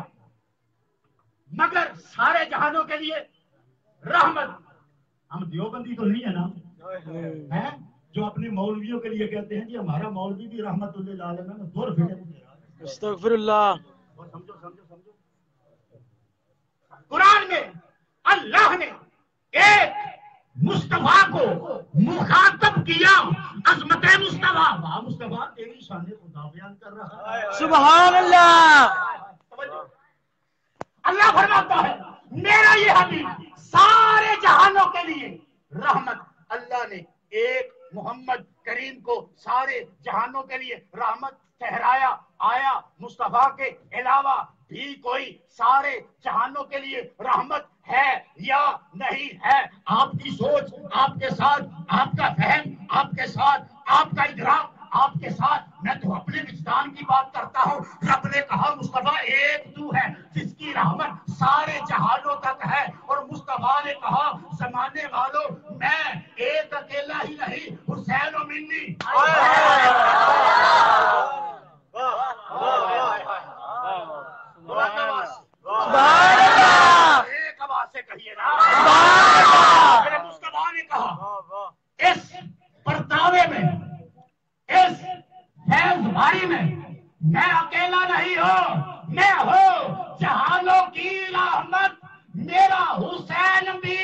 مگر سارے جہانوں کے لیے رحمت. ہم دیوبندی تو نہیں ہے نا ہیں جو اپنے مولویوں کے لیے کہتے ہیں کہ ہمارا مولوی بھی رحمت للعالمین میں دور پھر. استغفر اللہ. سمجھو سمجھو سمجھو. قرآن میں اللہ نے ایک مصطفیٰ کو مخاطب کیا. عظمت مصطفیٰ. مصطفیٰ تیری شان خدا بیان کر رہا ہے. سبحان اللہ. اللہ فرماتا ہے میرا یہ حبیب سارے جہانوں کے لیے رحمت. اللہ نے ایک محمد کریم کو سارے جہانوں کے لیے رحمت ٹھہرایا. آیا مصطفیٰ کے علاوہ بھی کوئی سارے جہانوں کے لیے رحمت ہے یا نہیں ہے؟ آپ کی سوچ آپ کے ساتھ، آپ کا فہم آپ کے ساتھ، آپ کا ادراک آپ کے ساتھ. میں تو اپنے وجدان کی بات کرتا ہوں. رب نے کہا مصطفیٰ ایک تو ہے جس کی رحمت سارے جہانوں تک ہے. اور مصطفیٰ نے کہا زمانے والوں میں ایک اکیلا ہی نہیں حسین و منی. ایک آواز سے کہیے نا. میرے مصطفیٰ نے کہا اس پرتاوے میں، اس فیض بھاری میں میں اکیلا نہیں ہوں. میں ہوں جہانوں کی رحمت. میرا حسین بھی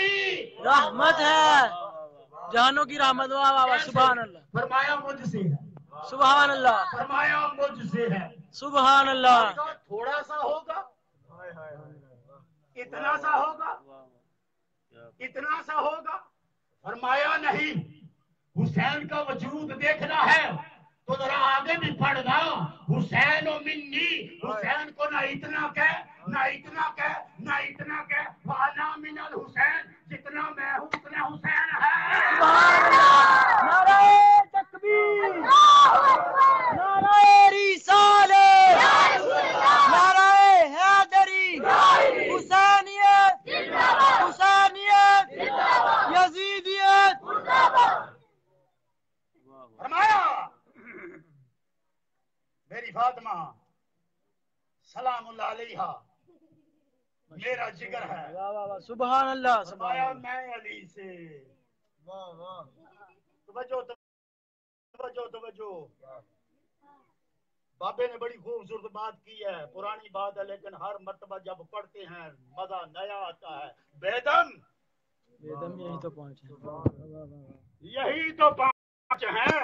رحمت ہے. جہانوں کی رحمت. واہ واہ واہ. سبحان اللہ. فرمایا مجھ سے ہے. سبحان اللہ. فرمایا مجھ سے ہے. سبحان اللہ. تھوڑا سا ہوگا، اتنا سا ہوگا، اتنا سا ہوگا. فرمایا نہیں. حسین کا وجود دیکھنا ہے تو ذرا آگے بھی پڑھنا. حسین و منی. حسین کو نہ اتنا کہہ نہ اتنا کہہ نہ اتنا کہہ. وانا من الحسین. جتنا میں ہوں اتنا حسین ہے. نعرہ تکبیر. نعرہ رسالت. نعرہ حیدری. حسینیت. حسینیت. یزیدیت. فرمایا میری فاطمہ سلام اللہ علیہا میرا جگر ہے. سبحان اللہ. فرمایا میں علی سے. توجہ توجہ توجہ. بابے نے بڑی خوبصورت بات کی ہے. پرانی بات ہے لیکن ہر مرتبہ جب پڑھتے ہیں مزہ نیا آتا ہے. بیدم یہی تو پہنچے. یہی تو پانچ ہیں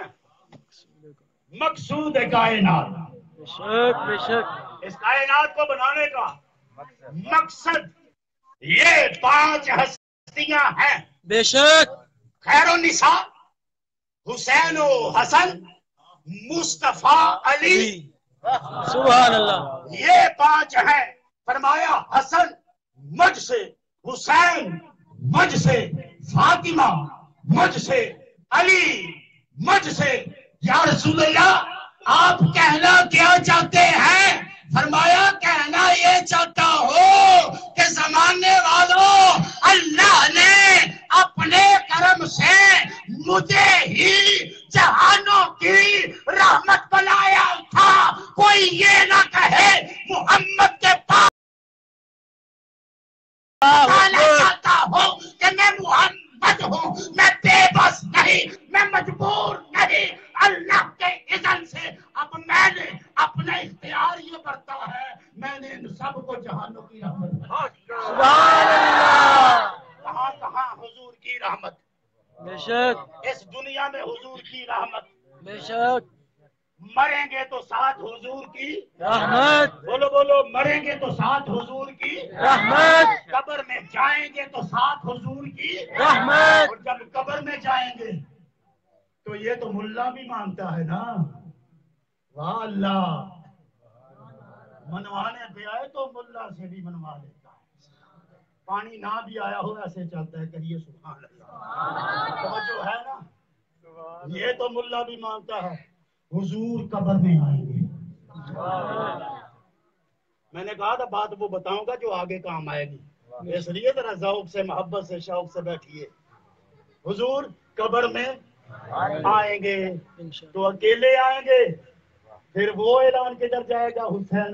مقصود کائنات. بے شک بے شک. اس کائنات کو بنانے کا مقصد یہ پانچ ہستیاں ہیں. بے شک. خیر النساء حسین و حسن مصطفیٰ علی. سبحان اللہ. یہ پانچ ہیں. فرمایا حسن مجھ سے، حسین مجھ سے، فاطمہ مجھ سے، علی مجھ سے. یا رسول اللہ آپ کہنا کیا چاہتے ہیں؟ فرمایا کہنا یہ چاہتا ہو کہ زمانے کی رحمت ہے؟ سبحان اللہ کہاں کہاں حضور کی رحمت؟ بے شک اس دنیا میں حضور کی رحمت، بے شک مریں گے تو ساتھ حضور کی رحمت بولو بولو، مریں گے تو ساتھ حضور کی رحمت قبر میں جائیں گے تو ساتھ حضور کی رحمت اور جب قبر میں جائیں گے تو یہ تو ملا بھی مانتا ہے نا، واہ اللہ، منوانے پہ آئے تو ملا سے بھی منوا لیتا ہے، پانی نہ بھی آیا ہو ایسے چلتا ہے، کہیے سبحان اللہ، توجہ ہے نا، یہ تو ملا بھی مانتا ہے حضور قبر میں آئیں گے۔ میں نے کہا تھا بات وہ بتاؤں گا جو آگے کام آئے گی، اس لیے ذرا ذوق سے، محبت سے، شوق سے بیٹھیے۔ حضور قبر میں آئیں گے تو اکیلے آئیں گے، پھر وہ اعلان کدھر جائے گا، حسین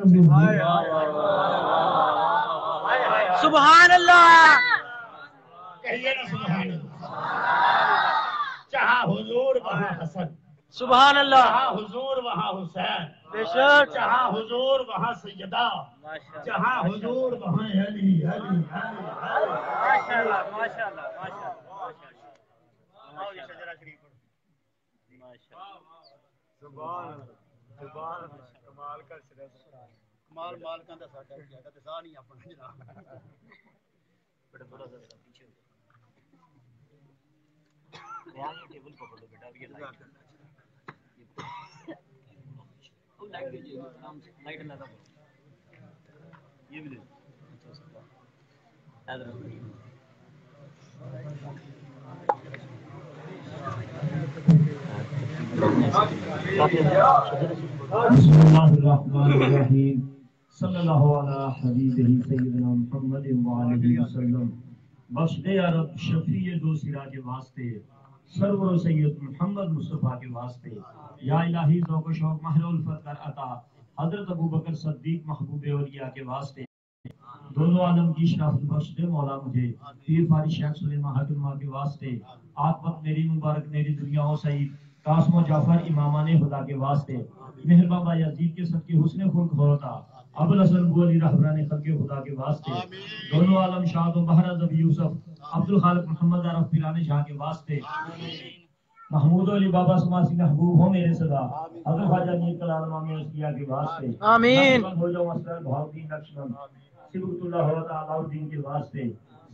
سبحان اللہ کہیے نا سبحان اللہ، جہاں حضور وہاں حسن، سبحان اللہ جہاں حضور وہاں حسین، بے شک جہاں حضور وہاں سیدہ، جہاں حضور وہاں علی علی علی ماشاءاللہ ماشاءاللہ سبحان سبحان کمال کا کمال مالکاں دا ساڈا کیا تے سا نہیں اپنا جناب، بیٹا تھوڑا سا پیچھے ہو یہاں یہ ٹیبل پکڑ لو بیٹا، ابھی یہ لائٹ لگا یہ بھی لے بسم اللہ الرحمن الرحیم، صلی اللہ علی حبیبہ سیدنا محمد وآلہ وسلم۔ بخش دے یا رب شفیع دو سرا کے واسطے، سرور سید محمد مصطفیٰ کے واسطے، یا الہی ذوق و شوق مہر الفت کر عطا حضرت ابوبکر صدیق محبوب اولیاء کے واسطے، دونوں عالم کی شرافت بخش دے مولا مجھے، پیر فاری شیخ سلیمان حاکم ماں کے واسطے، آقبت میری مبارک میری دنیا و سعید قاسم و جعفر امامان خدا کے واسطے، مہربان با یزید کے صدقے حسن خلق ہوتا ابو الحسن ابو علی رہبران خلق خدا کے واسطے، دونوں عالم شاد و بہر ازب یوسف عبد الخالق محمد عرف پیران شاہ کے واسطے، محمود علی بابا سماسی محبوب ہو میرے صدا حضرت خواجہ میر کلال امام اشقیاء کے واسطے، آمین ہو جاؤ مسئلہ بہاؤدین نقشبند سبت اللہ علاؤ الدین کے واسطے،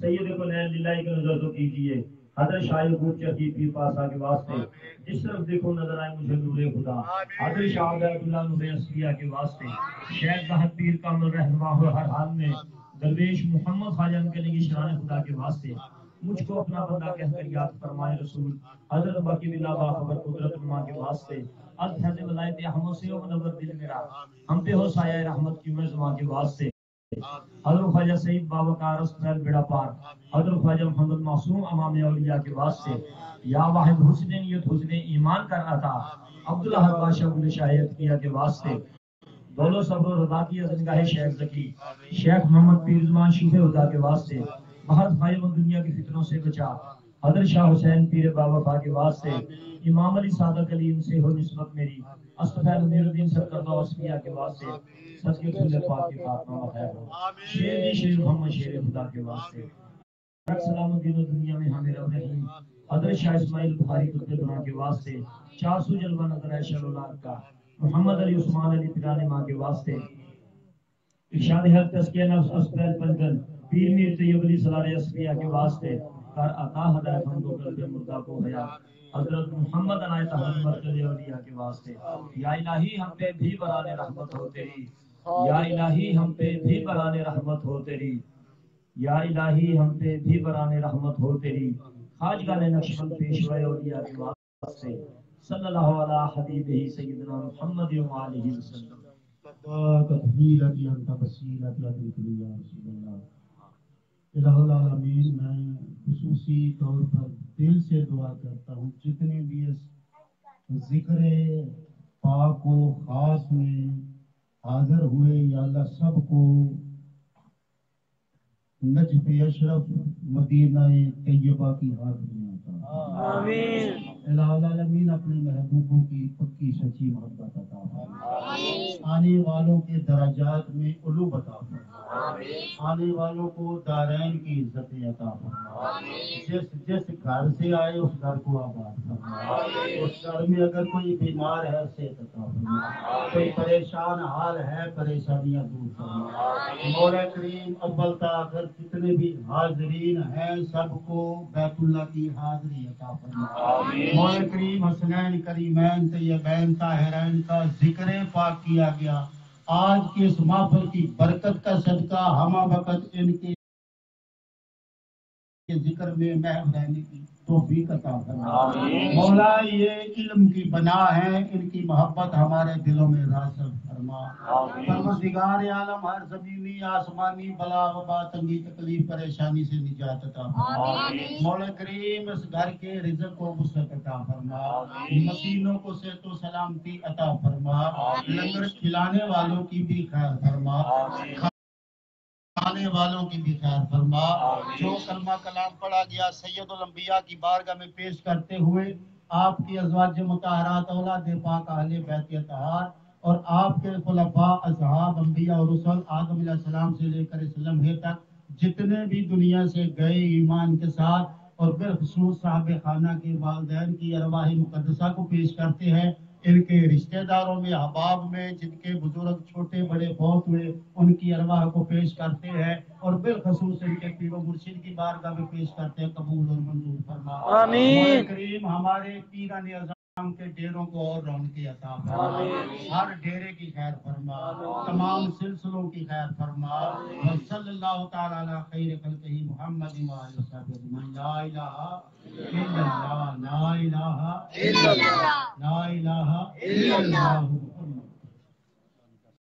سید کو نین للہ کی نظر تو کیجیے، حضرت شاہ یعقوب چکی پیر پاسا کے واسطے، جس طرف دیکھو نظر آئے مجھے نور خدا، حضرت شاہ عبد اللہ نور اشقیاء کے واسطے، شیخ بہت پیر کامل رہنما ہو ہر حال میں، درویش محمد خواجہ انکلی کی شان خدا کے واسطے، مجھ کو اپنا بندہ کہہ کر یاد فرمائے رسول، حضرت باقی بلا باخبر قدرت علماء کے واسطے، الفیض ولایت احمد سے و منور دل میرا، ہم پہ ہو سایہ رحمت کی میں زمان کے واسطے، حضرت خواجہ سعید بابا کارس پہل بیڑا پار، حضرت خواجہ محمد معصوم امام اولیاء کے واسطے، یا واحد حسن نیت حسن ایمان کر عطا عبداللہ بادشاہ بل شاہیت کیا کے واسطے، دولو صبر و رضا کی ازنگاہ شیخ زکی، شیخ محمد پیر زمان شیخ خدا کے واسطے، بہت خائب دنیا کی فتنوں سے بچا حضرت شاہ حسین پیر بابا فا کے واسطے، امام علی صادق علی ان سے ہو نسبت میری، اصطفیٰ امیر الدین سرکردہ عصفیہ کے واسطے، صدقے رسول پاک کی خاتمہ بخیر ہو، شیر دی شیر محمد شیر خدا کے واسطے، سلام الدین و دنیا میں ہمیں رب رحیم، حضرت شاہ اسماعیل بخاری قطب دعا کے واسطے، 400 جلوہ نظر ہے شر اولاد کا، محمد علی عثمان علی پیرانے ماں کے واسطے، ارشاد حق تزکیہ نفس اسپیل پنجن پیر میر طیب علی سلار اسفیہ کے واسطے، کر عطا ہدایت ہم کو قلب مردہ کو حیات حضرت محمد عنایت احمد مرکز اولیاء کے واسطے، یا الہی ہم پہ بھی بران رحمت ہو تیری، یا الہی ہم پہ بھی بران رحمت ہو تیری، یا الہی ہم پہ بھی بران رحمت ہو تیری، خواجگاہ نقشبند پیشوا اولیاء کے واسطے، صلی اللہ علیہ حبیبہ سیدنا محمد وآلہ وسلم۔ تطہیرتی انت بصیرتی ادرکلی یا رسول اللہ۔ الہ العالمین، میں خصوصی طور پر دل سے دعا کرتا ہوں جتنے بھی اس ذکر پاک و خاص میں حاضر ہوئے، یا اللہ سب کو نجف اشرف مدینہ طیبہ کی حاضریاں عطا آمین العالمین اپنے محبوبوں کی پکی سچی محبت عطا فرما، آنے والوں کے درجات میں علو عطا فرما، آنے والوں کو دارین کی عزت عطا فرما، جس گھر سے آئے اس گھر کو آباد فرما، اس گھر میں اگر کوئی بیمار ہے صحت عطا فرما، کوئی پریشان حال ہے پریشانیاں دور فرما، مولا کریم اول تا آخر جتنے بھی حاضرین ہیں سب کو بیت اللہ کی حاضری عطا فرما، مولا کریم حسنین کریمین طیبین طاہرین کا ذکر پاک کیا گیا، آج کی اس محفل کی برکت کا صدقہ ہمہ وقت ان کے ذکر میں محو رہنے کی توفیق عطا فرما، مولا یہ علم کی بنا ہے، ان کی محبت ہمارے دلوں میں راسخ فرما، پروردگار عالم ہر زمینی آسمانی بلا وبا تنگی تکلیف پریشانی سے نجات عطا فرما، مولا کریم اس گھر کے رزق کو وسعت عطا فرما، مسکینوں کو صحت و سلامتی عطا فرما، لنگر کھلانے والوں کی بھی خیر فرما، آنے والوں کی بھی خیر فرما، جو کلمہ کلام پڑھا گیا سید الانبیاء کی بارگاہ میں پیش کرتے ہوئے آپ کی ازواج مطہرات اولاد پاک اہل بیت اطہار اور آپ کے خلفاء اصحاب انبیاء اور رسل آدم علیہ السلام سے لے کر اس لمحے تک جتنے بھی دنیا سے گئے ایمان کے ساتھ اور بالخصوص صاحب خانہ کے والدین کی ارواح مقدسہ کو پیش کرتے ہیں، ان کے رشتہ داروں میں احباب میں جن کے بزرگ چھوٹے بڑے فوت ہوئے ان کی ارواح کو پیش کرتے ہیں اور بالخصوص ان کے پیر و مرشد کی بارگاہ میں پیش کرتے ہیں، قبول اور منظور فرما، آمین۔ مولا کریم ہمارے پیران اعظم کے ڈیروں کو اور رونق عطا فرما، ہر ڈیرے کی خیر فرما، تمام سلسلوں کی خیر فرما، صلی اللہ تعالی علی خیر خلقہ محمد و آلہ وصحبہ اجمعین، لا الہ الا اللہ، لا الہ الا اللہ، لا الہ الا اللہ۔